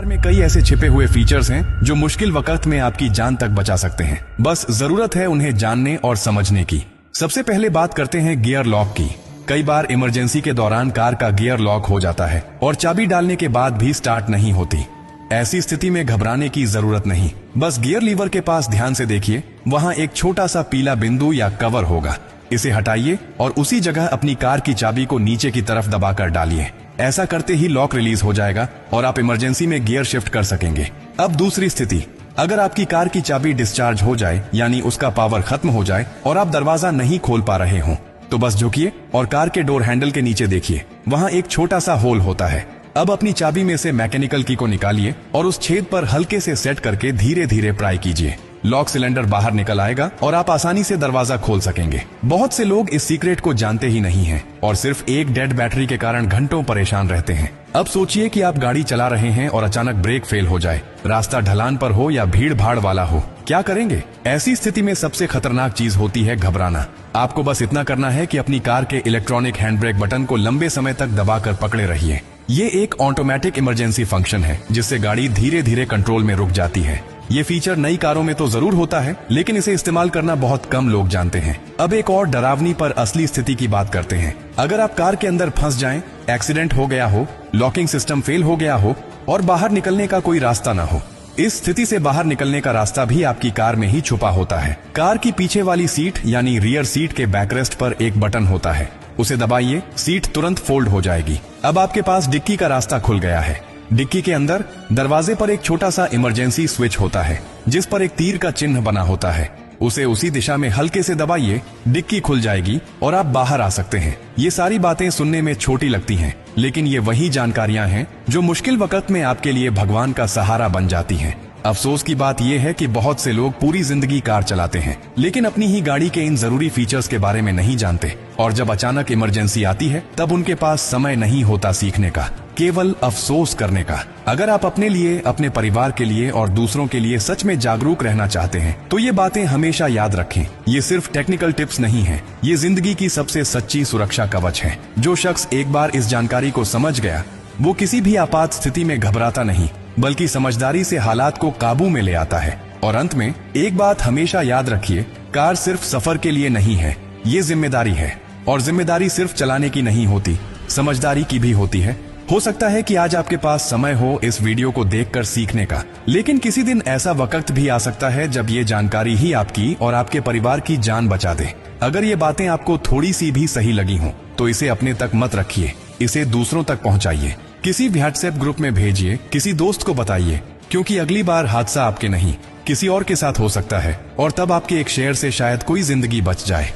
Car में कई ऐसे छिपे हुए फीचर्स हैं जो मुश्किल वक्त में आपकी जान तक बचा सकते हैं। बस जरूरत है उन्हें जानने और समझने की। सबसे पहले बात करते हैं गियर लॉक की। कई बार इमरजेंसी के दौरान कार का गियर लॉक हो जाता है और चाबी डालने के बाद भी स्टार्ट नहीं होती। ऐसी स्थिति में घबराने की जरूरत नहीं, बस गियर लीवर के पास ध्यान से देखिए, वहां एक छोटा सा पीला बिंदु या कवर होगा। इसे हटाइए और उसी जगह अपनी कार की चाबी को नीचे की तरफ दबाकर डालिए। ऐसा करते ही लॉक रिलीज हो जाएगा और आप इमरजेंसी में गियर शिफ्ट कर सकेंगे। अब दूसरी स्थिति, अगर आपकी कार की चाबी डिस्चार्ज हो जाए, यानी उसका पावर खत्म हो जाए और आप दरवाजा नहीं खोल पा रहे हो, तो बस झुकिए और कार के डोर हैंडल के नीचे देखिए, वहां एक छोटा सा होल होता है। अब अपनी चाबी में से मैकेनिकल की को निकालिए और उस छेद पर हल्के से सेट करके धीरे धीरे प्राई कीजिए। लॉक सिलेंडर बाहर निकल आएगा और आप आसानी से दरवाजा खोल सकेंगे। बहुत से लोग इस सीक्रेट को जानते ही नहीं हैं और सिर्फ एक डेड बैटरी के कारण घंटों परेशान रहते हैं। अब सोचिए कि आप गाड़ी चला रहे हैं और अचानक ब्रेक फेल हो जाए, रास्ता ढलान पर हो या भीड़ भाड़ वाला हो, क्या करेंगे? ऐसी स्थिति में सबसे खतरनाक चीज होती है घबराना। आपको बस इतना करना है कि अपनी कार के इलेक्ट्रॉनिक हैंड ब्रेक बटन को लंबे समय तक दबाकर पकड़े रहिए। ये एक ऑटोमेटिक इमरजेंसी फंक्शन है जिससे गाड़ी धीरे धीरे कंट्रोल में रुक जाती है। ये फीचर नई कारों में तो जरूर होता है, लेकिन इसे इस्तेमाल करना बहुत कम लोग जानते हैं। अब एक और डरावनी पर असली स्थिति की बात करते हैं। अगर आप कार के अंदर फंस जाएं, एक्सीडेंट हो गया हो, लॉकिंग सिस्टम फेल हो गया हो और बाहर निकलने का कोई रास्ता ना हो, इस स्थिति से बाहर निकलने का रास्ता भी आपकी कार में ही छुपा होता है। कार की पीछे वाली सीट यानी रियर सीट के बैकरेस्ट पर एक बटन होता है, उसे दबाइए, सीट तुरंत फोल्ड हो जाएगी। अब आपके पास डिक्की का रास्ता खुल गया है। डिक्की के अंदर दरवाजे पर एक छोटा सा इमरजेंसी स्विच होता है जिस पर एक तीर का चिन्ह बना होता है। उसे उसी दिशा में हल्के से दबाइए, डिक्की खुल जाएगी और आप बाहर आ सकते हैं। ये सारी बातें सुनने में छोटी लगती हैं, लेकिन ये वही जानकारियां हैं जो मुश्किल वक्त में आपके लिए भगवान का सहारा बन जाती हैं। अफसोस की बात यह है कि बहुत से लोग पूरी जिंदगी कार चलाते हैं, लेकिन अपनी ही गाड़ी के इन जरूरी फीचर्स के बारे में नहीं जानते, और जब अचानक इमरजेंसी आती है तब उनके पास समय नहीं होता सीखने का, केवल अफसोस करने का। अगर आप अपने लिए, अपने परिवार के लिए और दूसरों के लिए सच में जागरूक रहना चाहते हैं तो ये बातें हमेशा याद रखें। ये सिर्फ टेक्निकल टिप्स नहीं है, ये जिंदगी की सबसे सच्ची सुरक्षा कवच है। जो शख्स एक बार इस जानकारी को समझ गया, वो किसी भी आपात स्थिति में घबराता नहीं, बल्कि समझदारी से हालात को काबू में ले आता है। और अंत में एक बात हमेशा याद रखिए, कार सिर्फ सफर के लिए नहीं है, ये जिम्मेदारी है। और जिम्मेदारी सिर्फ चलाने की नहीं होती, समझदारी की भी होती है। हो सकता है कि आज आपके पास समय हो इस वीडियो को देखकर सीखने का, लेकिन किसी दिन ऐसा वक्त भी आ सकता है जब ये जानकारी ही आपकी और आपके परिवार की जान बचा दे। अगर ये बातें आपको थोड़ी सी भी सही लगी हों तो इसे अपने तक मत रखिए, इसे दूसरों तक पहुंचाइए। किसी व्हाट्सएप ग्रुप में भेजिए, किसी दोस्त को बताइए, क्योंकि अगली बार हादसा आपके नहीं किसी और के साथ हो सकता है, और तब आपके एक शेयर से शायद कोई जिंदगी बच जाए।